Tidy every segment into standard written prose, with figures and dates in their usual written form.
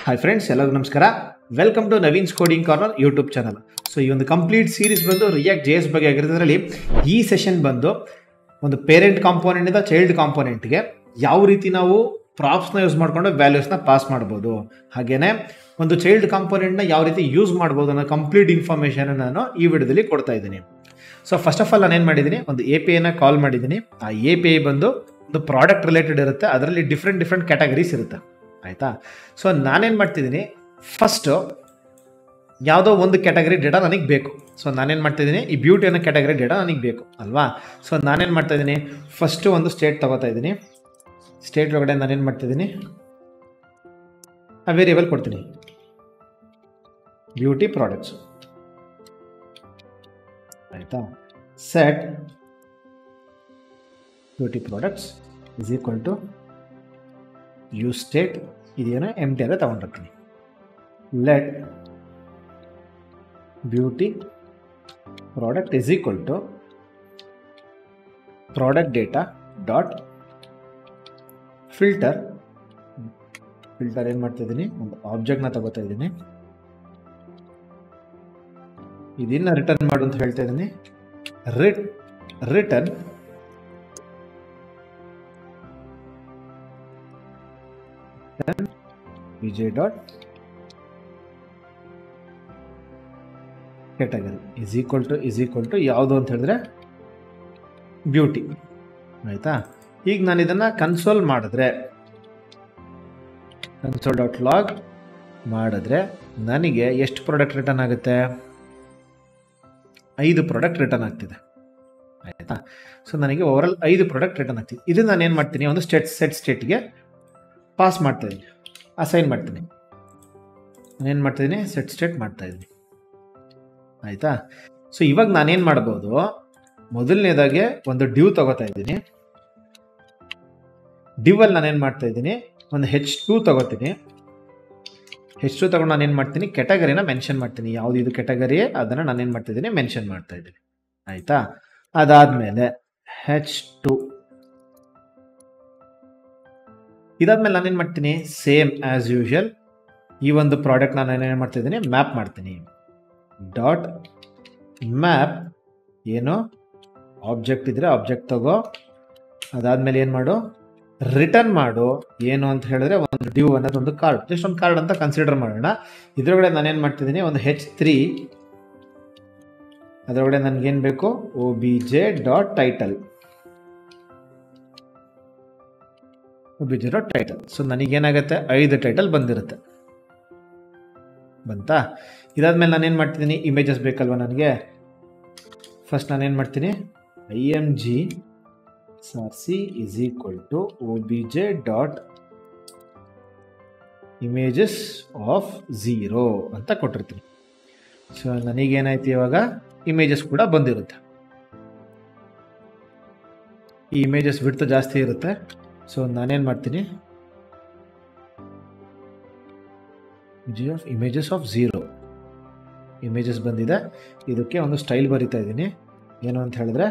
Hi friends, ಎಲ್ಲರಿಗೂ ನಮಸ್ಕಾರ. Welcome to Naveen's coding corner YouTube channel. So ಈ ಒಂದು ಕಂಪ್ಲೀಟ್ ಸೀರೀಸ್ ಬಂದು ರಿಯಾಕ್ಟ್ JS ಬಗ್ಗೆ ಆಗಿರೋದ್ರಲ್ಲಿ ಈ ಸೆಷನ್ ಬಂದು ಒಂದು ಪೇರೆಂಟ್ ಕಾಂಪೋನೆಂಟಿಂದ ಚೈಲ್ಡ್ ಕಾಂಪೋನೆಂಟ್ಗೆ ಯಾವ ರೀತಿ ನಾವು ಪ್ರಾಪ್ಸ್ನ ಯೂಸ್ ಮಾಡಿಕೊಂಡು ವ್ಯಾಲ್ಯೂಸ್ನ ಪಾಸ್ ಮಾಡ್ಬೋದು, ಹಾಗೇನೆ ಒಂದು ಚೈಲ್ಡ್ ಕಾಂಪೋನೆಂಟ್ನ ಯಾವ ರೀತಿ ಯೂಸ್ ಮಾಡ್ಬೋದು ಅನ್ನೋ ಕಂಪ್ಲೀಟ್ ಇನ್ಫಾರ್ಮೇಷನ್ ನಾನು ಈ ವಿಡಿಯೋದಲ್ಲಿ ಕೊಡ್ತಾ ಇದ್ದೀನಿ. ಸೊ ಫಸ್ಟ್ ಆಫ್ ಆಲ್ ನಾನು ಏನು ಮಾಡಿದ್ದೀನಿ, ಒಂದು APIನ ಕಾಲ್ ಮಾಡಿದ್ದೀನಿ. ಆ API ಬಂದು ಒಂದು ಪ್ರಾಡಕ್ಟ್ ರಿಲೇಟೆಡ್ ಇರುತ್ತೆ, ಅದರಲ್ಲಿ ಡಿಫ್ರೆಂಟ್ ಕ್ಯಾಟಗರೀಸ್ ಇರುತ್ತೆ. ಆಯಿತಾ? ಸೊ ನಾನೇನು ಮಾಡ್ತಿದ್ದೀನಿ, ಫಸ್ಟು ಯಾವುದೋ ಒಂದು ಕ್ಯಾಟಗರಿ ಡೇಟಾ ನನಗೆ ಬೇಕು. ಸೊ ನಾನೇನು ಮಾಡ್ತಿದ್ದೀನಿ, ಈ ಬ್ಯೂಟಿ ಅನ್ನೋ ಕ್ಯಾಟಗರಿ ಡೇಟಾ ನನಗೆ ಬೇಕು ಅಲ್ವಾ. ಸೊ ನಾನೇನು ಮಾಡ್ತಾಯಿದ್ದೀನಿ, ಫಸ್ಟು ಒಂದು ಸ್ಟೇಟ್ ತೊಗೋತಾ ಇದ್ದೀನಿ. ಸ್ಟೇಟ್ ಒಳಗಡೆ ನಾನೇನು ಮಾಡ್ತಿದ್ದೀನಿ, ಆ ವೇರಿಯೇಬಲ್ ಕೊಡ್ತೀನಿ, ಬ್ಯೂಟಿ ಪ್ರಾಡಕ್ಟ್ಸ್. ಆಯಿತಾ? Set beauty products is equal to use state, ಇದೇನೋ ಎಂಟಿ ಅಲ್ಲೇ ತಗೊಂಡಿರ್ತೀನಿ. Let beauty product is equal to product data dot filter. Filter ಏನು ಮಾಡ್ತಾಯಿದ್ದೀನಿ, ಒಂದು ಆಬ್ಜೆಕ್ಟ್ನ ತಗೋತಾ ಇದ್ದೀನಿ. ಇದನ್ನ ರಿಟರ್ನ್ ಮಾಡು ಅಂತ ಹೇಳ್ತಾ ಇದ್ದೀನಿ. Return Vijay dot category is equal to ಯಾವುದು ಅಂತ ಹೇಳಿದ್ರೆ ಬ್ಯೂಟಿ. ಆಯಿತಾ? ಈಗ ನಾನು ಇದನ್ನು ಕನ್ಸೋಲ್ ಮಾಡಿದ್ರೆ, ಕನ್ಸೋಲ್ ಡಾಟ್ ಲಾಗ್ ಮಾಡಿದ್ರೆ ನನಗೆ ಎಷ್ಟು ಪ್ರಾಡಕ್ಟ್ ರಿಟರ್ನ್ ಆಗುತ್ತೆ? 5 ಪ್ರಾಡಕ್ಟ್ ರಿಟರ್ನ್ ಆಗ್ತಿದೆ. ಆಯಿತಾ? ಸೊ ನನಗೆ ಓವರಾಲ್ 5 ಪ್ರಾಡಕ್ಟ್ ರಿಟರ್ನ್ ಆಗ್ತಿದೆ. ಇದು ನಾನು ಏನು ಮಾಡ್ತೀನಿ, ಒಂದು ಸೆಟ್ ಸ್ಟೇಟ್ಗೆ ಪಾಸ್ ಮಾಡ್ತಾಯಿದ್ದೀನಿ, ಅಸೈನ್ ಮಾಡ್ತೀನಿ. ನಾನೇನು ಮಾಡ್ತಾಯಿದ್ದೀನಿ, ಸೆಟ್ ಸ್ಟೇಟ್ ಮಾಡ್ತಾಯಿದ್ದೀನಿ. ಆಯಿತಾ? ಸೊ ಇವಾಗ ನಾನೇನು ಮಾಡ್ಬೋದು, ಮೊದಲನೇದಾಗೆ ಒಂದು ಡ್ಯೂ ತಗೋತಾ ಇದ್ದೀನಿ. ಡ್ಯೂವಲ್ಲಿ ನಾನೇನು ಮಾಡ್ತಾಯಿದ್ದೀನಿ, ಒಂದು H2 ತಗೋತೀನಿ. H2 ತಗೊಂಡು ನಾನೇನು ಮಾಡ್ತೀನಿ, ಕ್ಯಾಟಗರಿನ ಮೆನ್ಷನ್ ಮಾಡ್ತೀನಿ. ಯಾವುದು ಇದು ಕ್ಯಾಟಗರಿ ಅದನ್ನು ನಾನೇನು ಮಾಡ್ತಾಯಿದ್ದೀನಿ, ಮೆನ್ಷನ್ ಮಾಡ್ತಾಯಿದ್ದೀನಿ. ಆಯಿತಾ? ಅದಾದಮೇಲೆ H2 ಇದಾದ್ಮೇಲೆ ನಾನೇನು ಮಾಡ್ತೀನಿ, ಸೇಮ್ ಆ್ಯಸ್ ಯೂಶುವಲ್ ಈ ಒಂದು ಪ್ರಾಡಕ್ಟ್ ನಾನು ಏನೇನು ಮಾಡ್ತಾಯಿದ್ದೀನಿ, ಮ್ಯಾಪ್ ಮಾಡ್ತೀನಿ. ಡಾಟ್ ಮ್ಯಾಪ್ ಏನು ಆಬ್ಜೆಕ್ಟ್ ಇದ್ದರೆ ಆಬ್ಜೆಕ್ಟ್ ತಗೋ. ಅದಾದಮೇಲೆ ಏನು ಮಾಡು, ರಿಟರ್ನ್ ಮಾಡು. ಏನು ಅಂತ ಹೇಳಿದ್ರೆ ಒಂದು ಡ್ಯೂ ಅನ್ನೋದು ಒಂದು ಕಾರ್ಡ್, ಜಸ್ಟ್ ಒಂದು ಕಾರ್ಡ್ ಅಂತ ಕನ್ಸಿಡರ್ ಮಾಡೋಣ. ಇದರೊಳಗಡೆ ನಾನೇನು ಮಾಡ್ತಿದ್ದೀನಿ, ಒಂದು H3 ಅದರೊಳಗಡೆ ನನಗೇನು ಬೇಕು, obj dot title. obj dot title. So ನನಗೇನಾಗುತ್ತೆ, 5 ಟೈಟಲ್ ಬಂದಿರುತ್ತೆ. ಬಂತಾ? ಇದಾದ್ಮೇಲೆ ನಾನೇನು ಮಾಡ್ತಿದ್ದೀನಿ, ಇಮೇಜಸ್ ಬೇಕಲ್ವ ನನಗೆ. ಫಸ್ಟ್ ನಾನೇನು ಮಾಡ್ತೀನಿ, img src is equal to obj dot images of 0 ಅಂತ ಕೊಟ್ಟಿರ್ತೀನಿ. ಸೊ ನನಗೇನಾಯ್ತು, ಇವಾಗ ಇಮೇಜಸ್ ಕೂಡ ಬಂದಿರುತ್ತೆ. ಈ ಇಮೇಜಸ್ ಬಿಡ್ತು ಜಾಸ್ತಿ ಇರುತ್ತೆ. ಸೊ ನಾನೇನು ಮಾಡ್ತೀನಿ, ಇಮೇಜಸ್ ಆಫ್ 0 ಇಮೇಜಸ್ ಬಂದಿದೆ. ಇದಕ್ಕೆ ಒಂದು ಸ್ಟೈಲ್ ಬರಿತಾ ಇದ್ದೀನಿ. ಏನು ಅಂತ ಹೇಳಿದ್ರೆ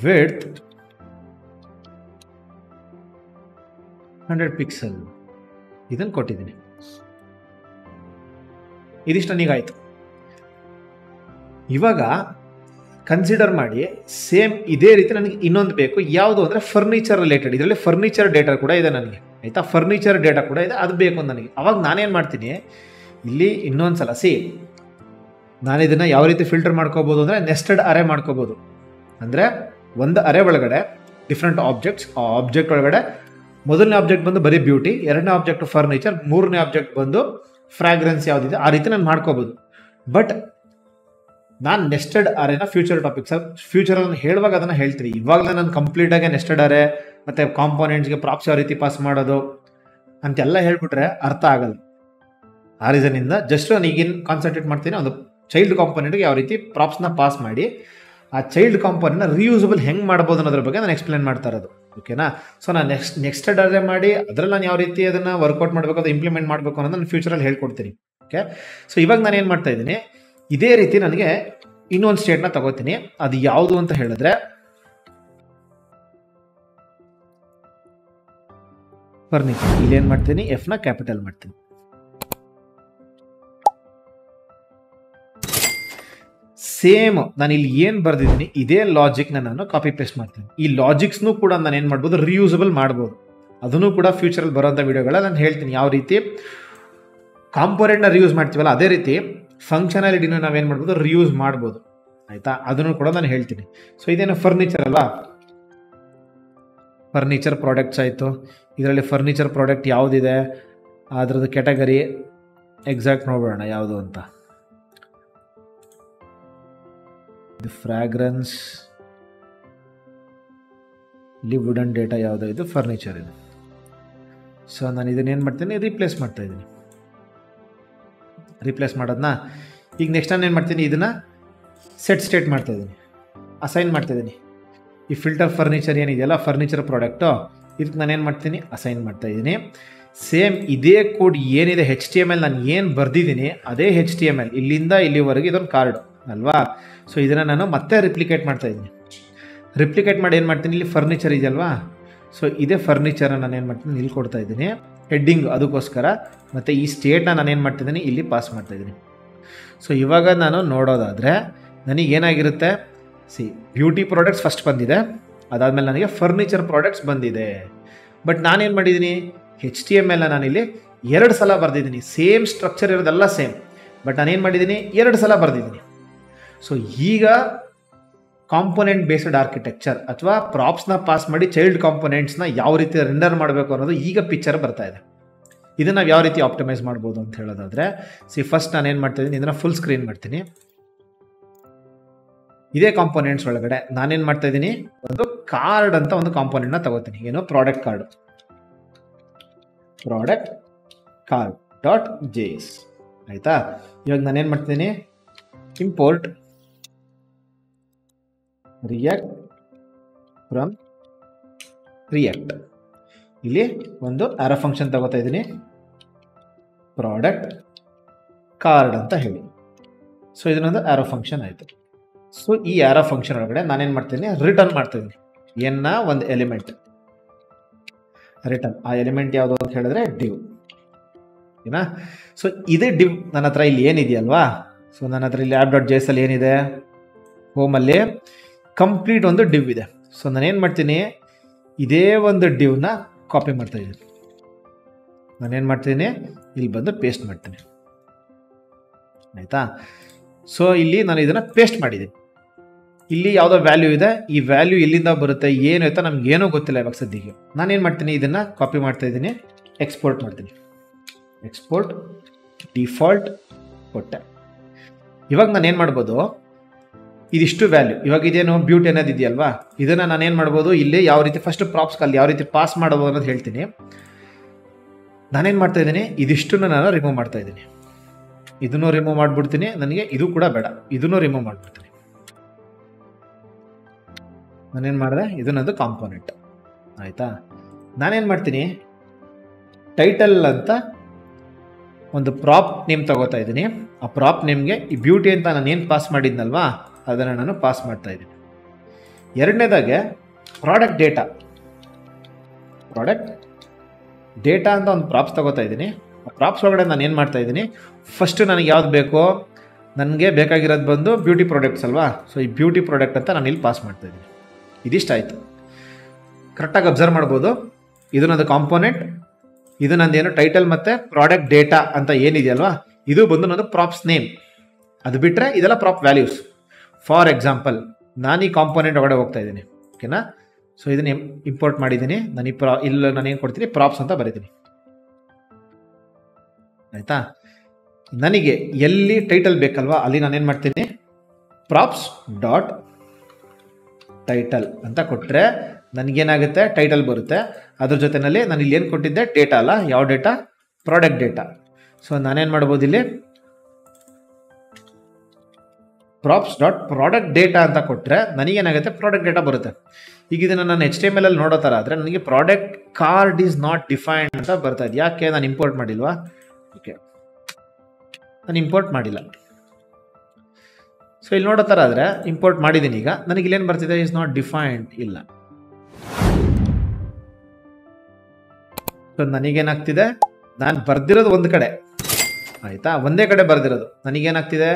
ವಿಡ್ತ್ 100 ಪಿಕ್ಸೆಲ್ ಇದನ್ನು ಕೊಟ್ಟಿದ್ದೀನಿ. ಇದಿಷ್ಟು ನನಗಾಯಿತು. ಇವಾಗ ಕನ್ಸಿಡರ್ ಮಾಡಿ, ಸೇಮ್ ಇದೇ ರೀತಿ ನನಗೆ ಇನ್ನೊಂದು ಬೇಕು. ಯಾವುದು ಅಂದರೆ ಫರ್ನಿಚರ್ ರಿಲೇಟೆಡ್. ಇದರಲ್ಲಿ ಫರ್ನಿಚರ್ ಡೇಟಾ ಕೂಡ ಇದೆ ನನಗೆ. ಆಯಿತಾ? ಫರ್ನಿಚರ್ ಡೇಟಾ ಕೂಡ ಇದೆ, ಅದು ಬೇಕು ನನಗೆ. ಅವಾಗ ನಾನೇನು ಮಾಡ್ತೀನಿ, ಇಲ್ಲಿ ಇನ್ನೊಂದು ಸಲ ನಾನು ಇದನ್ನು ಯಾವ ರೀತಿ ಫಿಲ್ಟರ್ ಮಾಡ್ಕೋಬೋದು ಅಂದರೆ ನೆಸ್ಟೆಡ್ ಅರೇ ಮಾಡ್ಕೋಬೋದು. ಅಂದರೆ ಒಂದು ಅರೇ ಒಳಗಡೆ ಡಿಫ್ರೆಂಟ್ ಆಬ್ಜೆಕ್ಟ್ಸ್, ಆ ಆಬ್ಜೆಕ್ಟ್ ಒಳಗಡೆ ಮೊದಲನೇ ಆಬ್ಜೆಕ್ಟ್ ಬಂದು ಬರೀ ಬ್ಯೂಟಿ, ಎರಡನೇ ಆಬ್ಜೆಕ್ಟ್ ಫರ್ನಿಚರ್, ಮೂರನೇ ಆಬ್ಜೆಕ್ಟ್ ಬಂದು ಫ್ರಾಗ್ರೆನ್ಸ್ ಯಾವುದಿದೆ ಆ ರೀತಿ ನಾನು ಮಾಡ್ಕೋಬೋದು. ಬಟ್ ನಾನು ನೆಸ್ಟೆಡ್ ಅರೇನ ಫ್ಯೂಚರಲ್ಲಿ ಹೇಳುವಾಗ ಅದನ್ನು ಹೇಳ್ತೀನಿ. ಇವಾಗಲೇ ನಾನು ಕಂಪ್ಲೀಟಾಗಿ ನೆಸ್ಟೆಡ್ ಅರೇ ಮತ್ತು ಕಾಂಪೋನೆಂಟ್ಸ್ಗೆ ಪ್ರಾಪ್ಸ್ ಯಾವ ರೀತಿ ಪಾಸ್ ಮಾಡೋದು ಅಂತೆಲ್ಲ ಹೇಳ್ಬಿಟ್ರೆ ಅರ್ಥ ಆಗಲ್ಲ. ಆ ರೀಸನಿಂದ ಜಸ್ಟ್ ನಾನು ಈಗಿನ ಕಾನ್ಸಂಟ್ರೇಟ್ ಮಾಡ್ತೀನಿ, ಒಂದು ಚೈಲ್ಡ್ ಕಾಂಪೋನೆಂಟ್ಗೆ ಯಾವ ರೀತಿ ಪ್ರಾಪ್ಸ್ನ ಪಾಸ್ ಮಾಡಿ ಆ ಚೈಲ್ಡ್ ಕಾಂಪೋನೆಂಟ್ನ ರಿಯೂಸಬಲ್ ಹೆಂಗೆ ಮಾಡ್ಬೋದು ಅನ್ನೋದ್ರ ಬಗ್ಗೆ ನಾನು ಎಕ್ಸ್ಪ್ಲೇನ್ ಮಾಡ್ತಾ ಇರೋದು. ಓಕೆನಾ? ಸೊ ನಾನು ನೆಕ್ಸ್ಟೆಡ್ ಅರೇ ಮಾಡಿ ಅದರಲ್ಲಿ ನಾನು ಯಾವ ರೀತಿ ಅದನ್ನು ವರ್ಕೌಟ್ ಮಾಡಬೇಕು, ಅದು ಇಂಪ್ಲಿಮೆಂಟ್ ಮಾಡಬೇಕು ಅನ್ನೋದು ನಾನು ಫ್ಯೂಚರಲ್ಲಿ ಹೇಳ್ಕೊಡ್ತೀನಿ. ಓಕೆ? ಸೊ ಇವಾಗ ನಾನು ಏನು ಮಾಡ್ತಾ ಇದ್ದೀನಿ, ಇದೇ ರೀತಿ ನನಗೆ ಇನ್ನೊಂದು ಸ್ಟೇಟ್ನ ತಗೋತೀನಿ. ಅದು ಯಾವುದು ಅಂತ ಹೇಳಿದ್ರೆ ಫರ್ನಿಚರ್. ಇಲ್ಲೇನು ಮಾಡ್ತೀನಿ, ಎಫ್ನ ಕ್ಯಾಪಿಟಲ್ ಮಾಡ್ತೀನಿ. ಸೇಮ್ ನಾನು ಇಲ್ಲಿ ಏನು ಬರ್ದಿದ್ದೀನಿ ಇದೇ ಲಾಜಿಕ್ನ ನಾನು ಕಾಪಿ ಪೇಸ್ಟ್ ಮಾಡ್ತೀನಿ. ಈ ಲಾಜಿಕ್ಸ್ನೂ ಕೂಡ ನಾನು ಏನು ಮಾಡ್ಬೋದು, ರಿಯೂಸಬಲ್ ಮಾಡ್ಬೋದು. ಅದನ್ನು ಕೂಡ ಫ್ಯೂಚರಲ್ಲಿ ಬರೋಂಥ ವಿಡಿಯೋಗಳ ನಾನು ಹೇಳ್ತೀನಿ ಯಾವ ರೀತಿ ಕಾಂಪೋನೆಂಟ್ನ ರಿಯೂಸ್ ಮಾಡ್ತೀವಲ್ಲ ಅದೇ ರೀತಿ ಫಂಕ್ಷನಾಲಿಟಿನ ನಾವೇನು ಮಾಡ್ಬೋದು, ರಿಯೂಸ್ ಮಾಡ್ಬೋದು. ಆಯಿತಾ, ಅದನ್ನು ಕೂಡ ನಾನು ಹೇಳ್ತೀನಿ. ಸೊ ಇದೇನು ಫರ್ನಿಚರ್ ಅಲ್ಲ, ಫರ್ನಿಚರ್ ಪ್ರಾಡಕ್ಟ್ಸ್ ಆಯಿತು. ಇದರಲ್ಲಿ ಫರ್ನಿಚರ್ ಪ್ರಾಡಕ್ಟ್ ಯಾವುದಿದೆ ಅದರದ್ದು ಕ್ಯಾಟಗರಿ ಎಕ್ಸಾಕ್ಟ್ ನೋಡೋಣ ಯಾವುದು ಅಂತ. ಇದು ಫ್ರಾಗ್ರೆನ್ಸ್, ಇಲ್ಲಿ ವುಡನ್ ಡೇಟಾ ಯಾವುದು, ಇದು ಫರ್ನಿಚರ್ ಇದು. ಸೊ ನಾನು ಇದನ್ನೇನು ಮಾಡ್ತೀನಿ, ರೀಪ್ಲೇಸ್ ಮಾಡ್ತಾ ಇದ್ದೀನಿ. ರೀಪ್ಲೇಸ್ ಮಾಡೋದನ್ನ ಈಗ ನೆಕ್ಸ್ಟ್ ನಾನು ಏನು ಮಾಡ್ತೀನಿ, ಇದನ್ನು ಸೆಟ್ ಸ್ಟೇಟ್ ಮಾಡ್ತಾ ಇದ್ದೀನಿ, ಅಸೈನ್ ಮಾಡ್ತಾ ಇದ್ದೀನಿ. ಈ ಫಿಲ್ಟರ್ ಫರ್ನಿಚರ್ ಏನಿದೆಯಲ್ಲ ಫರ್ನಿಚರ್ ಪ್ರಾಡಕ್ಟು, ಇದಕ್ಕೆ ನಾನೇನು ಮಾಡ್ತೀನಿ, ಅಸೈನ್ ಮಾಡ್ತಾ ಇದ್ದೀನಿ. ಸೇಮ್ ಇದೇ ಕೋಡ್ ಏನಿದೆ HTML ನಾನು ಏನು ಬರೆದಿದ್ದೀನಿ ಅದೇ HTML ಇಲ್ಲಿಂದ ಇಲ್ಲಿವರೆಗೆ ಇದೊಂದು ಕಾರ್ಡು ಅಲ್ವಾ. ಸೊ ಇದನ್ನು ನಾನು ಮತ್ತೆ ರಿಪ್ಲಿಕೇಟ್ ಮಾಡ್ತಾ ಇದ್ದೀನಿ. ರಿಪ್ಲಿಕೇಟ್ ಮಾಡಿ ಏನು ಮಾಡ್ತೀನಿ, ಇಲ್ಲಿ ಫರ್ನಿಚರ್ ಇದೆಯಲ್ವಾ, ಸೊ ಇದೇ ಫರ್ನಿಚರನ್ನು ನಾನು ಏನು ಮಾಡ್ತೀನಿ, ಇಲ್ಲಿ ಕೊಡ್ತಾ ಇದ್ದೀನಿ ಹೆಡ್ಡಿಂಗ್ ಅದಕ್ಕೋಸ್ಕರ. ಮತ್ತು ಈ ಸ್ಟೇಟ್ನ ನಾನೇನು ಮಾಡ್ತಿದ್ದೀನಿ, ಇಲ್ಲಿ ಪಾಸ್ ಮಾಡ್ತಾಯಿದ್ದೀನಿ. ಸೊ ಇವಾಗ ನಾನು ನೋಡೋದಾದರೆ ನನಗೇನಾಗಿರುತ್ತೆ, ಬ್ಯೂಟಿ ಪ್ರಾಡಕ್ಟ್ಸ್ ಫಸ್ಟ್ ಬಂದಿದೆ, ಅದಾದಮೇಲೆ ನನಗೆ ಫರ್ನಿಚರ್ ಪ್ರಾಡಕ್ಟ್ಸ್ ಬಂದಿದೆ. ಬಟ್ ನಾನೇನು ಮಾಡಿದ್ದೀನಿ, HTML ನಾನಿಲ್ಲಿ 2 ಸಲ ಬರೆದಿದ್ದೀನಿ. ಸೇಮ್ ಸ್ಟ್ರಕ್ಚರ್ ಇರೋದೆಲ್ಲ ಸೇಮ್, ಬಟ್ ನಾನೇನು ಮಾಡಿದ್ದೀನಿ, 2 ಸಲ ಬರೆದಿದ್ದೀನಿ. ಸೊ ಈಗ ಕಾಂಪೋನೆಂಟ್ ಬೇಸ್ಡ್ ಆರ್ಕಿಟೆಕ್ಚರ್ ಅಥವಾ ಪ್ರಾಪ್ಸ್ನ ಪಾಸ್ ಮಾಡಿ ಚೈಲ್ಡ್ ಕಾಂಪೋನೆಂಟ್ಸ್ನ ಯಾವ ರೀತಿ ರೆಂಡರ್ ಮಾಡಬೇಕು ಅನ್ನೋದು ಈಗ ಪಿಕ್ಚರ್ ಬರ್ತಾ ಇದೆ. ಇದನ್ನು ನಾವು ಯಾವ ರೀತಿ ಆಪ್ಟಿಮೈಸ್ ಮಾಡ್ಬೋದು ಅಂತ ಹೇಳೋದಾದರೆ, ಫಸ್ಟ್ ನಾನೇನು ಮಾಡ್ತಾಯಿದ್ದೀನಿ, ಇದನ್ನು ಫುಲ್ ಸ್ಕ್ರೀನ್ ಮಾಡ್ತೀನಿ. ಇದೇ ಕಾಂಪೋನೆಂಟ್ಸ್ ಒಳಗಡೆ ನಾನೇನು ಮಾಡ್ತಾ ಇದ್ದೀನಿ, ಒಂದು ಕಾರ್ಡ್ ಅಂತ ಒಂದು ಕಾಂಪೋನೆಂಟ್ನ ತಗೋತೀನಿ. ಏನು, product card, product card dot JS. ಆಯಿತಾ, ಇವಾಗ ನಾನೇನು ಮಾಡ್ತೀನಿ, ಇಂಪೋರ್ಟ್ ರಿಯಾಕ್ಟ್ ಫ್ರಮ್ ರಿಯಾಕ್ಟ್. ಇಲ್ಲಿ ಒಂದು ಆರೋ ಫಂಕ್ಷನ್ ತಗೋತಾ ಇದ್ದೀನಿ, ಪ್ರಾಡಕ್ಟ್ ಕಾರ್ಡ್ ಅಂತ ಹೇಳಿ. ಸೊ ಇದನ್ನೊಂದು ಆರೋ ಫಂಕ್ಷನ್ ಆಯಿತು. ಸೊ ಈ ಆರೋ ಫಂಕ್ಷನ್ ಒಳಗಡೆ ನಾನೇನು ಮಾಡ್ತೀನಿ, ರಿಟರ್ನ್ ಮಾಡ್ತಿದ್ದೀನಿ ಏನ ಒಂದು ಎಲಿಮೆಂಟ್, ರಿಟರ್ನ್. ಆ ಎಲಿಮೆಂಟ್ ಯಾವುದು ಅಂತ ಹೇಳಿದ್ರೆ ಡಿವ್ ಏನಾ. ಸೊ ಇದೇ ಡಿವ್ ನನ್ನ ಹತ್ರ ಇಲ್ಲಿ ಏನಿದೆಯಲ್ವಾ, ಸೊ ನನ್ನ ಹತ್ರ ಇಲ್ಲಿ app.js ಅಲ್ಲಿ ಏನಿದೆ, ಹೋಮಲ್ಲಿ ಕಂಪ್ಲೀಟ್ ಒಂದು ಡಿವ್ ಇದೆ. ಸೊ ನಾನೇನು ಮಾಡ್ತೀನಿ, ಇದೇ ಒಂದು ಡಿವ್ನ ಕಾಪಿ ಮಾಡ್ತಾ ಇದ್ದೀನಿ. ನಾನೇನು ಮಾಡ್ತೀನಿ, ಇಲ್ಲಿ ಬಂದು ಪೇಸ್ಟ್ ಮಾಡ್ತೀನಿ. ಆಯಿತಾ, ಸೊ ಇಲ್ಲಿ ನಾನು ಇದನ್ನು ಪೇಸ್ಟ್ ಮಾಡಿದ್ದೀನಿ. ಇಲ್ಲಿ ಯಾವುದೋ ವ್ಯಾಲ್ಯೂ ಇದೆ, ಈ ವ್ಯಾಲ್ಯೂ ಎಲ್ಲಿಂದ ಬರುತ್ತೆ ಏನು ಆಯ್ತಾ ನಮಗೇನೂ ಗೊತ್ತಿಲ್ಲ ಇವಾಗ ಸದ್ಯಕ್ಕೆ. ನಾನೇನು ಮಾಡ್ತೀನಿ, ಇದನ್ನು ಕಾಪಿ ಮಾಡ್ತಾ ಇದ್ದೀನಿ, ಎಕ್ಸ್ಪೋರ್ಟ್ ಮಾಡ್ತೀನಿ. ಎಕ್ಸ್ಪೋರ್ಟ್ ಡಿಫಾಲ್ಟ್ ಕೊಟ್ಟೆ. ಇವಾಗ ನಾನೇನು ಮಾಡ್ಬೋದು, ಇದಿಷ್ಟು ವ್ಯಾಲ್ಯೂ, ಇವಾಗ ಇದೇನು ಬ್ಯೂಟಿ ಅನ್ನೋದು ಇದೆಯಲ್ವಾ, ಇದನ್ನು ನಾನೇನು ಮಾಡ್ಬೋದು, ಇಲ್ಲಿ ಯಾವ ರೀತಿ ಫಸ್ಟ್ ಪ್ರಾಪ್ಸ್ಗಳಲ್ಲಿ ಯಾವ ರೀತಿ ಪಾಸ್ ಮಾಡೋದು ಅನ್ನೋದು ಹೇಳ್ತೀನಿ. ನಾನೇನು ಮಾಡ್ತಾ ಇದ್ದೀನಿ, ಇದಿಷ್ಟನ್ನು ನಾನು ರಿಮೂವ್ ಮಾಡ್ತಾ ಇದ್ದೀನಿ. ಇದನ್ನು ರಿಮೂವ್ ಮಾಡಿಬಿಡ್ತೀನಿ, ನನಗೆ ಇದು ಕೂಡ ಬೇಡ, ಇದನ್ನು ರಿಮೂವ್ ಮಾಡಿಬಿಡ್ತೀನಿ. ನಾನೇನು ಮಾಡಿದೆ, ಇದನ್ನೊಂದು ಕಾಂಪೋನೆಂಟ್. ಆಯಿತಾ, ನಾನೇನು ಮಾಡ್ತೀನಿ, ಟೈಟಲ್ ಅಂತ ಒಂದು ಪ್ರಾಪ್ ನೇಮ್ ತಗೋತಾ ಇದ್ದೀನಿ. ಆ ಪ್ರಾಪ್ ನೇಮ್ಗೆ ಈ ಬ್ಯೂಟಿ ಅಂತ ನಾನು ಏನು ಪಾಸ್ ಮಾಡಿದ್ನಲ್ವಾ ಅದನ್ನು ನಾನು ಪಾಸ್ ಮಾಡ್ತಾ ಇದ್ದೀನಿ. ಎರಡನೇದಾಗೆ ಪ್ರಾಡಕ್ಟ್ ಡೇಟಾ, ಪ್ರಾಡಕ್ಟ್ ಡೇಟಾ ಅಂತ ಒಂದು ಪ್ರಾಪ್ಸ್ ತಗೋತಾ ಇದ್ದೀನಿ. ಆ ಪ್ರಾಪ್ಸ್ ಒಳಗಡೆ ನಾನು ಏನು ಮಾಡ್ತಾ ಇದ್ದೀನಿ, ಫಸ್ಟ್ ನನಗೆ ಯಾವ್ದು ಬೇಕೋ, ನನಗೆ ಬೇಕಾಗಿರೋದು ಬಂದು ಬ್ಯೂಟಿ ಪ್ರಾಡಕ್ಟ್ಸ್ ಅಲ್ವಾ. ಸೊ ಈ ಬ್ಯೂಟಿ ಪ್ರಾಡಕ್ಟ್ ಅಂತ ನಾನು ಇಲ್ಲಿ ಪಾಸ್ ಮಾಡ್ತಾ ಇದ್ದೀನಿ. ಇದಿಷ್ಟ ಆಯಿತು, ಕರೆಕ್ಟಾಗಿ ಅಬ್ಸರ್ವ್ ಮಾಡ್ಬೋದು. ಇದು ನಂದು ಕಾಂಪೋನೆಂಟ್, ಇದು ನಂದೇನು ಟೈಟಲ್ ಮತ್ತು ಪ್ರಾಡಕ್ಟ್ ಡೇಟಾ ಅಂತ ಏನಿದೆಯಲ್ವಾ, ಇದು ಬಂದು ನಂದು ಪ್ರಾಪ್ಸ್ ನೇಮ್. ಅದು ಬಿಟ್ಟರೆ ಇದೆಲ್ಲ ಪ್ರಾಪ್ ವ್ಯಾಲ್ಯೂಸ್. ಫಾರ್ ಎಕ್ಸಾಂಪಲ್ ನಾನು ಈ ಕಾಂಪೋನೆಂಟ್ ಒಳಗಡೆ ಹೋಗ್ತಾ ಇದ್ದೀನಿ, ಓಕೆನಾ. ಸೊ ಇದನ್ನು ಇಂಪೋರ್ಟ್ ಮಾಡಿದ್ದೀನಿ ನಾನು. ಇಲ್ಲಿ ನಾನು ಏನು ಕೊಡ್ತೀನಿ, ಪ್ರಾಪ್ಸ್ ಅಂತ ಬರೀತೀನಿ. ಆಯಿತಾ, ನನಗೆ ಎಲ್ಲಿ ಟೈಟಲ್ ಬೇಕಲ್ವಾ ಅಲ್ಲಿ ನಾನೇನು ಮಾಡ್ತೀನಿ, ಪ್ರಾಪ್ಸ್ ಡಾಟ್ ಟೈಟಲ್ ಅಂತ ಕೊಟ್ಟರೆ ನನಗೇನಾಗುತ್ತೆ, ಟೈಟಲ್ ಬರುತ್ತೆ. ಅದ್ರ ಜೊತೆಯಲ್ಲಿ ನಾನು ಇಲ್ಲಿ ಏನು ಕೊಟ್ಟಿದ್ದೆ, ಡೇಟಾ ಅಲ್ಲ, ಯಾವ ಡೇಟಾ, ಪ್ರಾಡಕ್ಟ್ ಡೇಟಾ. ಸೊ ನಾನೇನು ಮಾಡ್ಬೋದು, ಇಲ್ಲಿ ಪ್ರಾಪ್ಸ್ ಡಾಟ್ ಪ್ರಾಡಕ್ಟ್ ಡೇಟಾ ಅಂತ ಕೊಟ್ಟರೆ ನನಗೇನಾಗುತ್ತೆ, ಪ್ರಾಡಕ್ಟ್ ಡೇಟಾ ಬರುತ್ತೆ. ಈಗ ಇದನ್ನು ನಾನು HTML ಅಲ್ಲಿ ನೋಡೋ ಥರ ಆದರೆ ನನಗೆ product card is not defined ಅಂತ ಬರ್ತಾ ಇದೆ. ಯಾಕೆ, ನಾನು ಇಂಪೋರ್ಟ್ ಮಾಡಿಲ್ವಾ? ಓಕೆ, ನಾನು ಇಂಪೋರ್ಟ್ ಮಾಡಿಲ್ಲ. ಸೊ ಇಲ್ಲಿ ನೋಡೋ ಥರ ಆದರೆ ಇಂಪೋರ್ಟ್ ಮಾಡಿದ್ದೀನಿ. ಈಗ ನನಗೆ ಇಲ್ಲೇನು ಬರ್ತಿದೆ, ಈಸ್ ನಾಟ್ ಡಿಫೈನ್ಡ್ ಇಲ್ಲ. ಸೊ ನನಗೇನಾಗ್ತಿದೆ, ನಾನು ಬರ್ದಿರೋದು ಒಂದು ಕಡೆ, ಆಯಿತಾ, ಒಂದೇ ಕಡೆ ಬರ್ದಿರೋದು. ನನಗೇನಾಗ್ತಿದೆ,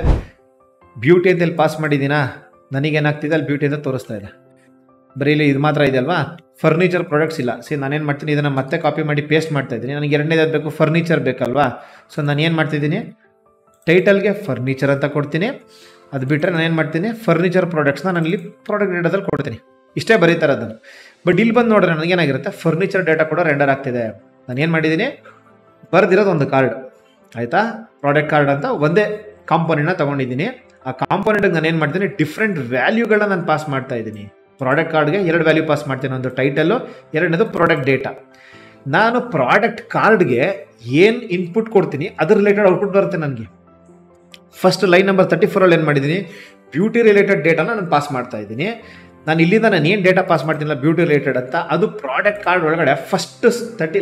ಬ್ಯೂಟಿ ಅಂತ ಇಲ್ಲಿ ಪಾಸ್ ಮಾಡಿದ್ದೀನಾ, ನನಗೇನಾಗ್ತಿದೆ ಅಲ್ಲಿ ಬ್ಯೂಟಿ ಅಂತ ತೋರಿಸ್ತಾ ಇದೆ. ಬರೀ ಇಲ್ಲಿ ಇದು ಮಾತ್ರ ಇದೆ ಅಲ್ವಾ, ಫರ್ನಿಚರ್ ಪ್ರಾಡಕ್ಟ್ಸ್ ಇಲ್ಲ. ನಾನೇನು ಮಾಡ್ತೀನಿ, ಇದನ್ನು ಮತ್ತೆ ಕಾಪಿ ಮಾಡಿ ಪೇಸ್ಟ್ ಮಾಡ್ತಾ ಇದ್ದೀನಿ. ನನಗೆ ಎರಡನೇದು ಬೇಕು, ಫರ್ನಿಚರ್ ಬೇಕಲ್ವಾ. ನಾನು ಏನು ಮಾಡ್ತಿದ್ದೀನಿ, ಟೈಟಲ್ಗೆ ಫರ್ನಿಚರ್ ಅಂತ ಕೊಡ್ತೀನಿ. ಅದು ಬಿಟ್ಟರೆ ನಾನೇನು ಮಾಡ್ತೀನಿ, ಫರ್ನಿಚರ್ ಪ್ರಾಡಕ್ಟ್ಸ್ನ ನಾನು ಇಲ್ಲಿ ಪ್ರಾಡಕ್ಟ್ ಡೇಟಾದಲ್ಲಿ ಕೊಡ್ತೀನಿ. ಇಷ್ಟೇ ಬರೀತಾರೆ ಅದನ್ನು. ಬಟ್ ಇಲ್ಲಿ ಬಂದು ನೋಡ್ರೆ ನನಗೇನಾಗಿರುತ್ತೆ, ಫರ್ನಿಚರ್ ಡೇಟಾ ಕೂಡ ರೆಂಡರ್ ಆಗ್ತಿದೆ. ನಾನು ಏನು ಮಾಡಿದ್ದೀನಿ, ಬರೆದಿರೋದು ಒಂದು ಕಾರ್ಡ್, ಆಯಿತಾ, ಪ್ರಾಡಕ್ಟ್ ಕಾರ್ಡ್ ಅಂತ ಒಂದೇ ಕಾಂಪೋನೆಂಟ್ನ ತೊಗೊಂಡಿದ್ದೀನಿ. ಆ ಕಾಂಪೋನೆಂಟ್ಗೆ ನಾನು ಏನು ಮಾಡ್ತೀನಿ, ಡಿಫ್ರೆಂಟ್ ವ್ಯಾಲ್ಯೂಗಳನ್ನ ನಾನು ಪಾಸ್ ಮಾಡ್ತಾ ಇದ್ದೀನಿ. ಪ್ರಾಡಕ್ಟ್ ಕಾರ್ಡ್ಗೆ 2 ವ್ಯಾಲ್ಯೂ ಪಾಸ್ ಮಾಡ್ತೀನಿ, ಒಂದು ಟೈಟಲ್ಲು, ಎರಡನೇದು ಪ್ರಾಡಕ್ಟ್ ಡೇಟಾ. ನಾನು ಪ್ರಾಡಕ್ಟ್ ಕಾರ್ಡ್ಗೆ ಏನು ಇನ್ಪುಟ್ ಕೊಡ್ತೀನಿ ಅದ್ರ ರಿಲೇಟೆಡ್ ಔಟ್ಪುಟ್ ಬರುತ್ತೆ ನನಗೆ. ಫಸ್ಟ್ ಲೈನ್ ನಂಬರ್ 34 ಏನು ಮಾಡಿದ್ದೀನಿ, ಬ್ಯೂಟಿ ರಿಲೇಟೆಡ್ ಡೇಟಾನ ನಾನು ಪಾಸ್ ಮಾಡ್ತಾ ಇದ್ದೀನಿ. ನಾನು ಇಲ್ಲಿಂದ ನಾನು ಏನು ಡೇಟಾ ಪಾಸ್ ಮಾಡ್ತೀನಿಲ್ಲ ಬ್ಯೂಟಿ ರಿಲೇಟೆಡ್ ಅಂತ, ಅದು ಪ್ರಾಡಕ್ಟ್ ಕಾರ್ಡ್ ಒಳಗಡೆ ಫಸ್ಟ್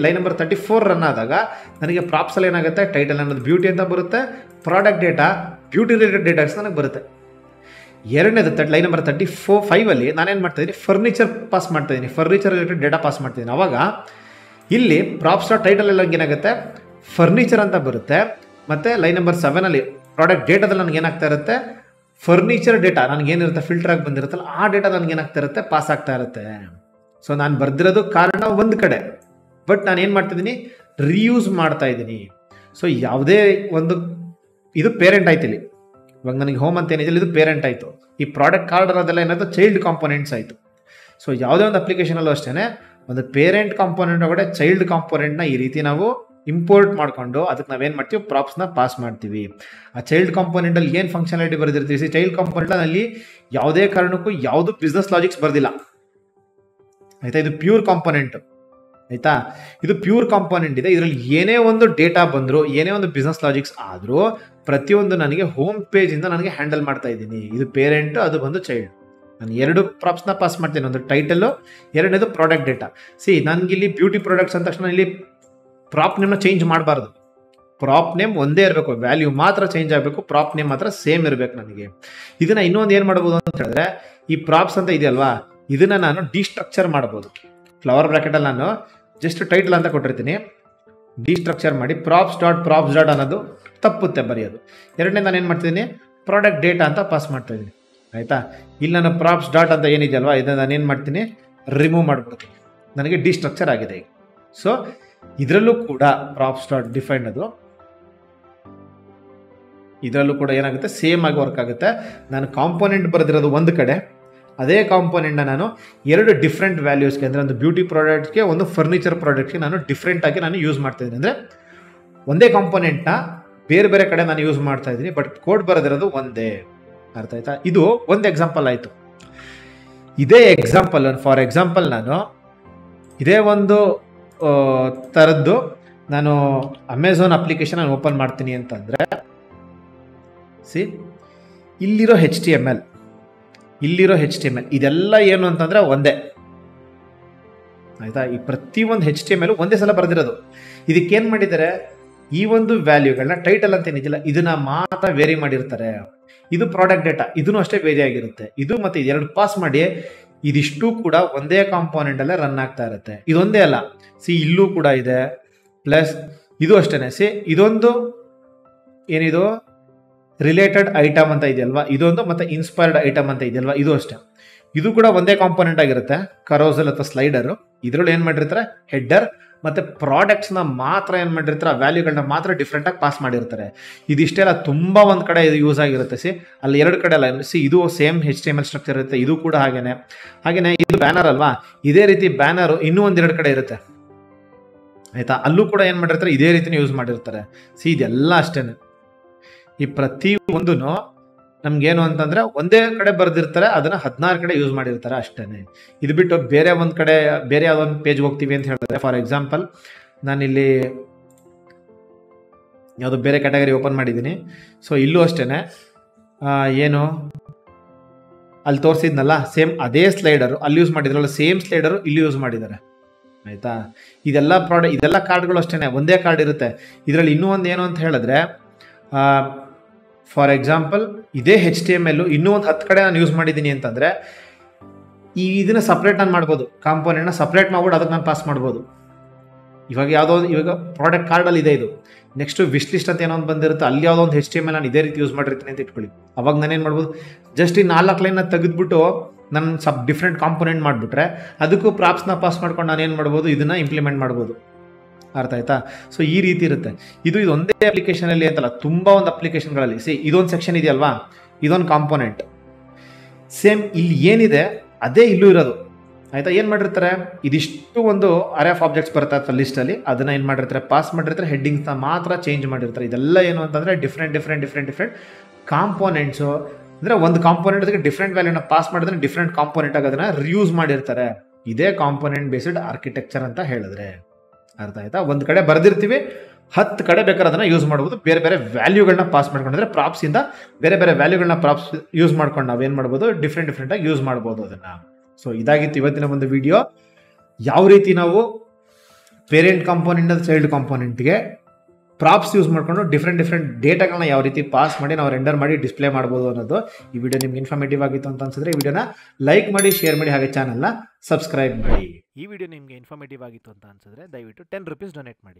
ಲೈನ್ ನಂಬರ್ 34 ರನ್ ಆದಾಗ ನನಗೆ ಪ್ರಾಪ್ಸಲ್ಲಿ ಏನಾಗುತ್ತೆ, ಟೈಟಲ್ ಅನ್ನೋದು ಬ್ಯೂಟಿ ಅಂತ ಬರುತ್ತೆ, product data beauty related datas ನನಗೆ ಬರುತ್ತೆ. ಎರಡನೇದು ಲೈನ್ ನಂಬರ್ 35 ನಾನೇನು ಮಾಡ್ತಾಯಿದ್ದೀನಿ, ಫರ್ನಿಚರ್ ಪಾಸ್ ಮಾಡ್ತಾಯಿದ್ದೀನಿ, ಫರ್ನಿಚರ್ ರಿಲೇಟೆಡ್ ಡೇಟಾ ಪಾಸ್ ಮಾಡ್ತಿದ್ದೀನಿ. ಅವಾಗ ಇಲ್ಲಿ ಪ್ರಾಪ್ಸ್ ಟೈಟಲ್ ಎಲ್ಲ ಏನಾಗುತ್ತೆ, ಫರ್ನಿಚರ್ ಅಂತ ಬರುತ್ತೆ. ಮತ್ತು ಲೈನ್ ನಂಬರ್ 7 ಪ್ರಾಡಕ್ಟ್ ಡೇಟಾದಲ್ಲಿ ನನಗೆ ಏನಾಗ್ತಾ ಇರುತ್ತೆ, ಫರ್ನಿಚರ್ ಡೇಟಾ ನನಗೇನಿರುತ್ತೆ ಫಿಲ್ಟರ್ ಆಗಿ ಬಂದಿರುತ್ತಲ್ಲ ಆ ಡೇಟಾ ನನಗೇನಾಗ್ತಾ ಇರುತ್ತೆ, ಪಾಸ್ ಆಗ್ತಾ ಇರುತ್ತೆ. ನಾನು ಬರ್ದಿರೋದು ಕಾರಣ ಒಂದು ಕಡೆ, ಬಟ್ ನಾನು ಏನು ಮಾಡ್ತಿದ್ದೀನಿ, ರೀಯೂಸ್ ಮಾಡ್ತಾ ಇದ್ದೀನಿ. ಯಾವುದೇ ಒಂದು ಇದು ಪೇರೆಂಟ್ ಆಯ್ತು ಇಲ್ಲಿ. ಇವಾಗ ನನಗೆ ಹೋಮ್ ಅಂತ ಏನಿದೆ ಇದು ಪೇರೆಂಟ್ ಆಯಿತು. ಈ ಪ್ರಾಡಕ್ಟ್ ಕಾರ್ಡ್ ಅದೆಲ್ಲ ಏನಾಯ್ತು, ಚೈಲ್ಡ್ ಕಾಂಪೋನೆಂಟ್ಸ್ ಆಯಿತು. ಯಾವುದೇ ಒಂದು ಅಪ್ಲಿಕೇಶನಲ್ಲೂ ಅಷ್ಟೇ ಒಂದು ಪೇರೆಂಟ್ ಕಾಂಪೋನೆಂಟ್ ಒಳಗಡೆ ಚೈಲ್ಡ್ ಕಾಂಪೋನೆಂಟ್ನ ಈ ರೀತಿ ನಾವು ಇಂಪೋರ್ಟ್ ಮಾಡಿಕೊಂಡು ಅದಕ್ಕೆ ನಾವೇನು ಮಾಡ್ತೀವಿ, ಪ್ರಾಪ್ಸ್ನ ಪಾಸ್ ಮಾಡ್ತೀವಿ. ಆ ಚೈಲ್ಡ್ ಕಾಂಪೋನೆಂಟಲ್ಲಿ ಏನು ಫಂಕ್ಷನಾಲಿಟಿ ಬರೆದಿರ್ತೀವಿ, ಚೈಲ್ಡ್ ಕಾಂಪೋನೆಂಟಲ್ಲಿ ಯಾವುದೇ ಕಾರಣಕ್ಕೂ ಯಾವುದು ಬಿಸ್ನೆಸ್ ಲಾಜಿಕ್ಸ್ ಬರ್ದಿಲ್ಲ, ಆಯಿತಾ. ಇದು ಪ್ಯೂರ್ ಕಾಂಪೋನೆಂಟ್, ಆಯಿತಾ. ಇದು ಪ್ಯೂರ್ ಕಾಂಪೋನೆಂಟ್ ಇದೆ. ಇದರಲ್ಲಿ ಏನೇ ಒಂದು ಡೇಟಾ ಬಂದರೂ, ಏನೇ ಒಂದು ಬಿಸ್ನೆಸ್ ಲಾಜಿಕ್ಸ್ ಆದರೂ ಪ್ರತಿಯೊಂದು ನನಗೆ ಹೋಮ್ ಪೇಜಿಂದ ನನಗೆ ಹ್ಯಾಂಡಲ್ ಮಾಡ್ತಾ ಇದ್ದೀನಿ. ಇದು ಪೇರೆಂಟು, ಅದು ಬಂದು ಚೈಲ್ಡ್. ನಾನು 2 ಪ್ರಾಪ್ಸ್ನ ಪಾಸ್ ಮಾಡ್ತೀನಿ, ಒಂದು ಟೈಟಲ್ಲು, ಎರಡನೇದು ಪ್ರಾಡಕ್ಟ್ ಡೇಟಾ. ನನಗಿಲ್ಲಿ ಬ್ಯೂಟಿ ಪ್ರಾಡಕ್ಟ್ಸ್ ಅಂದ ತಕ್ಷಣ ಇಲ್ಲಿ ಪ್ರಾಪ್ ನೇಮ್ನ ಚೇಂಜ್ ಮಾಡಬಾರ್ದು. ಪ್ರಾಪ್ ನೇಮ್ ಒಂದೇ ಇರಬೇಕು, ವ್ಯಾಲ್ಯೂ ಮಾತ್ರ ಚೇಂಜ್ ಆಗಬೇಕು, ಪ್ರಾಪ್ ನೇಮ್ ಮಾತ್ರ ಸೇಮ್ ಇರಬೇಕು ನನಗೆ. ಇದನ್ನು ಇನ್ನೊಂದು ಏನು ಮಾಡ್ಬೋದು ಅಂತ ಹೇಳಿದ್ರೆ, ಈ ಪ್ರಾಪ್ಸ್ ಅಂತ ಇದೆಯಲ್ವಾ, ಇದನ್ನು ನಾನು ಡಿಸ್ಟ್ರಕ್ಚರ್ ಮಾಡ್ಬೋದು. ಫ್ಲವರ್ ಬ್ರ್ಯಾಕೆಟಲ್ಲಿ ನಾನು ಜಸ್ಟ್ ಟೈಟಲ್ ಅಂತ ಕೊಟ್ಟಿರ್ತೀನಿ, ಡಿಸ್ಟ್ರಕ್ಚರ್ ಮಾಡಿ ಪ್ರಾಪ್ಸ್ ಡಾಟ್ ಅನ್ನೋದು ತಪ್ಪುತ್ತೆ ಬರೆಯೋದು. ಎರಡನೇ ನಾನು ಏನು ಮಾಡ್ತಿದ್ದೀನಿ, ಪ್ರಾಡಕ್ಟ್ ಡೇಟಾ ಅಂತ ಪಾಸ್ ಮಾಡ್ತಾ ಇದ್ದೀನಿ, ಆಯಿತಾ. ಇಲ್ಲಿ ನಾನು ಪ್ರಾಪ್ಸ್ ಡಾಟ್ ಅಂತ ಏನಿದೆಯಲ್ವಾ, ಇದನ್ನು ನಾನು ಏನು ಮಾಡ್ತೀನಿ, ರಿಮೂವ್ ಮಾಡಿಬಿಡ್ತೀನಿ. ನನಗೆ ಡಿಸ್ಟ್ರಕ್ಚರ್ ಆಗಿದೆ ಈಗ. ಇದರಲ್ಲೂ ಕೂಡ ಪ್ರಾಪ್ಸ್ ಡಾಟ್ ಡಿಫೈನ್ ಅದು, ಇದರಲ್ಲೂ ಕೂಡ ಏನಾಗುತ್ತೆ, ಸೇಮ್ ಆಗಿ ವರ್ಕ್ ಆಗುತ್ತೆ. ನಾನು ಕಾಂಪೋನೆಂಟ್ ಬರೆದಿರೋದು ಒಂದು ಕಡೆ, ಅದೇ ಕಾಂಪೋನೆಂಟ್ನ ನಾನು 2 ಡಿಫ್ರೆಂಟ್ ವ್ಯಾಲ್ಯೂಸ್ಗೆ, ಅಂದರೆ ಒಂದು ಬ್ಯೂಟಿ ಪ್ರಾಡಕ್ಟ್ಗೆ, ಒಂದು ಫರ್ನಿಚರ್ ಪ್ರಾಡಕ್ಟ್ಗೆ ನಾನು ಡಿಫ್ರೆಂಟಾಗಿ ನಾನು ಯೂಸ್ ಮಾಡ್ತಾ ಇದ್ದೀನಿ. ಅಂದರೆ ಒಂದೇ ಕಾಂಪೋನೆಂಟ್ನ ಬೇರೆ ಬೇರೆ ಕಡೆ ನಾನು ಯೂಸ್ ಮಾಡ್ತಾ ಇದ್ದೀನಿ, ಬಟ್ ಕೋಡ್ ಬರೆದಿರೋದು ಒಂದೇ. ಅರ್ಥ ಆಯ್ತಾ. ಇದು ಒಂದು ಎಕ್ಸಾಂಪಲ್ ಆಯಿತು. ಇದೇ ಎಕ್ಸಾಂಪಲ್, ಫಾರ್ ಎಕ್ಸಾಂಪಲ್ ನಾನು ಇದೇ ಒಂದು ಥರದ್ದು ನಾನು ಅಮೆಝಾನ್ ಅಪ್ಲಿಕೇಶನ್ ನಾನು ಓಪನ್ ಮಾಡ್ತೀನಿ ಅಂತಂದರೆ, ಇಲ್ಲಿರೋ HTML ಇದೆಲ್ಲ ಏನು ಅಂತಂದರೆ ಒಂದೇ, ಆಯಿತಾ. ಈ ಪ್ರತಿಯೊಂದು HTML ಒಂದೇ ಸಲ ಬರೆದಿರೋದು. ಇದಕ್ಕೇನು ಮಾಡಿದ್ದಾರೆ, ಈ ಒಂದು ವ್ಯಾಲ್ಯೂಗಳನ್ನ ಟೈಟಲ್ ಅಂತ ಏನಿದಿಲ್ಲ ಇದನ್ನ ಮಾತ್ರ ವೇರಿ ಮಾಡಿರ್ತಾರೆ. ಇದು ಪ್ರಾಡಕ್ಟ್ ಡೇಟಾ, ಇದೂ ಅಷ್ಟೇ ವೇರಿ ಆಗಿರುತ್ತೆ. ಇದು ಮತ್ತು ಇದೆರಡು ಪಾಸ್ ಮಾಡಿ ಇದಿಷ್ಟು ಕೂಡ ಒಂದೇ ಕಾಂಪೋನೆಂಟಲ್ಲೇ ರನ್ ಆಗ್ತಾ ಇರುತ್ತೆ. ಇದೊಂದೇ ಅಲ್ಲ, ಇಲ್ಲೂ ಕೂಡ ಇದೆ, ಪ್ಲಸ್ ಇದು ಅಷ್ಟೇ. ಇದೊಂದು ಏನಿದು ರಿಲೇಟೆಡ್ ಐಟಮ್ ಅಂತ ಇದೆಯಲ್ವಾ, ಇದೊಂದು, ಮತ್ತು ಇನ್ಸ್ಪೈರ್ಡ್ ಐಟಮ್ ಅಂತ ಇದೆಯಲ್ವಾ, ಇದು ಅಷ್ಟೇ. ಇದು ಕೂಡ ಒಂದೇ ಕಾಂಪೋನೆಂಟ್ ಆಗಿರುತ್ತೆ, ಕರೋಸಲ್ ಅಥವಾ ಸ್ಲೈಡರು. ಇದರಲ್ಲಿ ಏನು ಮಾಡಿರ್ತಾರೆ, ಹೆಡ್ಡರ್ ಮತ್ತು ಪ್ರಾಡಕ್ಟ್ಸ್ನ ಮಾತ್ರ ಏನು ಮಾಡಿರ್ತಾರೆ, ಆ ವ್ಯಾಲ್ಯೂಗಳನ್ನ ಮಾತ್ರ ಡಿಫ್ರೆಂಟಾಗಿ ಪಾಸ್ ಮಾಡಿರ್ತಾರೆ. ಇದಿಷ್ಟೆಲ್ಲ ತುಂಬ ಒಂದು ಕಡೆ ಇದು ಯೂಸ್ ಆಗಿರುತ್ತೆ. ಅಲ್ಲಿ 2 ಕಡೆ ಅಲ್ಲ, ಇದು ಸೇಮ್ HTML ಸ್ಟ್ರಕ್ಚರ್ ಇರುತ್ತೆ, ಇದು ಕೂಡ ಹಾಗೇನೆ. ಇದು ಬ್ಯಾನರ್ ಅಲ್ವಾ, ಇದೇ ರೀತಿ ಬ್ಯಾನರು ಇನ್ನೂ 1-2 ಕಡೆ ಇರುತ್ತೆ, ಆಯಿತಾ. ಅಲ್ಲೂ ಕೂಡ ಏನು ಮಾಡಿರ್ತಾರೆ, ಇದೇ ರೀತಿನೇ ಯೂಸ್ ಮಾಡಿರ್ತಾರೆ. ಇದೆಲ್ಲ ಅಷ್ಟೇ. ಈ ಪ್ರತಿಯೊಂದು ನಮ್ಗೇನು ಅಂತಂದರೆ ಒಂದೇ ಕಡೆ ಬರೆದಿರ್ತಾರೆ, ಅದನ್ನು 16 ಕಡೆ ಯೂಸ್ ಮಾಡಿರ್ತಾರೆ ಅಷ್ಟೇ. ಇದು ಬಿಟ್ಟು ಬೇರೆ ಒಂದು ಕಡೆ ಬೇರೆ ಯಾವುದೊಂದು ಪೇಜ್ಗೆ ಹೋಗ್ತೀವಿ ಅಂತ ಹೇಳಿದ್ರೆ, ಫಾರ್ ಎಕ್ಸಾಂಪಲ್ ನಾನಿಲ್ಲಿ ಯಾವುದೋ ಬೇರೆ ಕ್ಯಾಟಗರಿ ಓಪನ್ ಮಾಡಿದ್ದೀನಿ. ಇಲ್ಲೂ ಅಷ್ಟೇ ಏನು ಅಲ್ಲಿ ತೋರಿಸಿದ್ನಲ್ಲ, ಸೇಮ್ ಅದೇ ಸ್ಲೈಡರು ಅಲ್ಲಿ ಯೂಸ್ ಮಾಡಿದ್ರಲ್ಲ, ಸೇಮ್ ಸ್ಲೈಡರು ಇಲ್ಲಿ ಯೂಸ್ ಮಾಡಿದ್ದಾರೆ, ಆಯಿತಾ. ಇದೆಲ್ಲ ಕಾರ್ಡ್ಗಳು ಅಷ್ಟೇ, ಒಂದೇ ಕಾರ್ಡ್ ಇರುತ್ತೆ. ಇದರಲ್ಲಿ ಇನ್ನೂ ಒಂದು ಏನು ಅಂತ ಹೇಳಿದ್ರೆ, ಫಾರ್ ಎಕ್ಸಾಂಪಲ್ ಇದೇ HTML ಇನ್ನೂ ಒಂದು 10 ಕಡೆ ನಾನು ಯೂಸ್ ಮಾಡಿದ್ದೀನಿ ಅಂತಂದರೆ, ಇದನ್ನು ಸಪ್ರೇಟ್ ನಾನು ಮಾಡ್ಬೋದು, ಕಾಂಪೋನೆಂಟ್ನ ಸಪ್ರೇಟ್ ಮಾಡ್ಬಿಟ್ಟು ಅದಕ್ಕೆ ನಾನು ಪಾಸ್ ಮಾಡ್ಬೋದು. ಇವಾಗ ಪ್ರಾಡಕ್ಟ್ ಕಾರ್ಡಲ್ಲಿ ಇದೆ, ನೆಕ್ಸ್ಟ್ ವಿಶ್ ಲಿಸ್ಟ್ ಅಂತ ಏನೋ ಒಂದು ಬಂದಿರುತ್ತೆ, ಅಲ್ಲಿ ಯಾವುದೋ ಒಂದು HTML ನಾನು ಇದೇ ರೀತಿ ಯೂಸ್ ಮಾಡಿರ್ತೀನಿ ಅಂತ ಇಟ್ಕೊಳ್ಳಿ. ಅವಾಗ ನಾನೇನು ಮಾಡ್ಬೋದು, ಜಸ್ಟ್ ಈ 4 ಲೈನ್ನ ತೆಗೆದುಬಿಟ್ಟು ನಾನು ಡಿಫ್ರೆಂಟ್ ಕಾಂಪೊನೆಂಟ್ ಮಾಡಿಬಿಟ್ರೆ ಅದಕ್ಕೂ ಪ್ರಾಪ್ಸ್ನ ಪಾಸ್ ಮಾಡ್ಕೊಂಡು ನಾನೇನು ಮಾಡ್ಬೋದು, ಇದನ್ನು ಇಂಪ್ಲಿಮೆಂಟ್ ಮಾಡ್ಬೋದು. ಅರ್ಥ ಆಯ್ತಾ? ಸೊ ಈ ರೀತಿ ಇರುತ್ತೆ. ಇದು ಒಂದೇ ಅಪ್ಲಿಕೇಶನಲ್ಲಿ ಅಂತಲ್ಲ, ತುಂಬ ಒಂದು ಅಪ್ಲಿಕೇಶನ್ಗಳಲ್ಲಿ ಇದೊಂದು ಸೆಕ್ಷನ್ ಇದೆಯಲ್ವಾ, ಇದೊಂದು ಕಾಂಪೊನೆಂಟ್ ಸೇಮ್ ಇಲ್ಲಿ ಏನಿದೆ ಅದೇ ಇಲ್ಲೂ ಇರೋದು. ಆಯಿತಾ? ಏನು ಮಾಡಿರ್ತಾರೆ, ಇದಿಷ್ಟು ಒಂದು ಅರೇ ಆಫ್ ಆಬ್ಜೆಕ್ಟ್ಸ್ ಬರ್ತಾ ಇರ್ತಾರೆ ಲಿಸ್ಟಲ್ಲಿ, ಅದನ್ನು ಏನು ಮಾಡಿರ್ತಾರೆ, ಪಾಸ್ ಮಾಡಿರ್ತಾರೆ, ಹೆಡ್ಡಿಂಗ್ಸ್ನ ಮಾತ್ರ ಚೇಂಜ್ ಮಾಡಿರ್ತಾರೆ. ಇದೆಲ್ಲ ಏನು ಅಂತಂದರೆ ಡಿಫ್ರೆಂಟ್ ಕಾಂಪೊನೆಂಟ್ಸು. ಅಂದರೆ ಒಂದು ಕಾಂಪೊನೆಂಟ್ಗೆ ಡಿಫ್ರೆಂಟ್ ವ್ಯಾಲ್ಯೂನ ಪಾಸ್ ಮಾಡಿದ್ರೆ ಡಿಫ್ರೆಂಟ್ ಕಾಂಪೊನೆಂಟ್ ಆಗಿ ಅದನ್ನು ರಿಯೂಸ್ ಮಾಡಿರ್ತಾರೆ. ಇದೇ ಕಾಂಪೊನೆಂಟ್ ಬೇಸ್ಡ್ ಆರ್ಕಿಟೆಕ್ಚರ್ ಅಂತ ಹೇಳಿದ್ರೆ. ಅರ್ಥ ಆಯ್ತಾ? ಒಂದು ಕಡೆ ಬರೆದಿರ್ತೀವಿ, 10 ಕಡೆ ಬೇಕಾದ್ರೆ ಅದನ್ನು ಯೂಸ್ ಮಾಡ್ಬೋದು. ಬೇರೆ ಬೇರೆ ವ್ಯಾಲ್ಯೂಗಳನ್ನ ಪಾಸ್ ಮಾಡ್ಕೊಂಡ್ರೆ ಪ್ರಾಪ್ಸಿಂದ ಬೇರೆ ಬೇರೆ ವ್ಯಾಲ್ಯೂಗಳನ್ನ ಪ್ರಾಪ್ಸ್ ಯೂಸ್ ಮಾಡ್ಕೊಂಡು ನಾವೇನು ಮಾಡ್ಬೋದು, ಡಿಫ್ರೆಂಟಾಗಿ ಯೂಸ್ ಮಾಡ್ಬೋದು ಅದನ್ನು. ಸೊ ಇದಾಗಿತ್ತು ಇವತ್ತಿನ ಒಂದು ವಿಡಿಯೋ. ಯಾವ ರೀತಿ ನಾವು ಪೇರೆಂಟ್ ಕಾಂಪೊನೆಂಟ್ ಚೈಲ್ಡ್ ಕಾಂಪೊನೆಂಟ್ಗೆ ಪ್ರಾಪ್ಸ್ ಯೂಸ್ ಮಾಡಿಕೊಂಡು ಡಿಫ್ರೆಂಟ್ ಡೇಟಾಗಳನ್ನ ಯಾವ ರೀತಿ ಪಾಸ್ ಮಾಡಿ ನಾವು ರೆಂಡರ್ ಮಾಡಿ ಡಿಸ್ಪ್ಲೇ ಮಾಡ್ಬೋದು ಅನ್ನೋದು. ಈ ವಿಡಿಯೋ ನಿಮ್ಗೆ ಇನ್ಫಾರ್ಮೇಟಿವ್ ಆಗಿತ್ತು ಅಂತ ಅನ್ಸಿದ್ರೆ ಈ ವಿಡಿಯೋನ ಲೈಕ್ ಮಾಡಿ, ಶೇರ್ ಮಾಡಿ, ಹಾಗೆ ಚಾನಲ್ನ ಸಬ್ಸ್ಕ್ರೈಬ್ ಮಾಡಿ. ಈ ವಿಡಿಯೋ ನಿಮಗೆ ಇನ್ಫಾರ್ಮೇಟಿವ್ ಆಗಿತ್ತು ಅಂತ ಅನ್ಸಿದ್ರೆ ದಯವಿಟ್ಟು ₹10 ಡೊನೇಟ್ ಮಾಡಿ.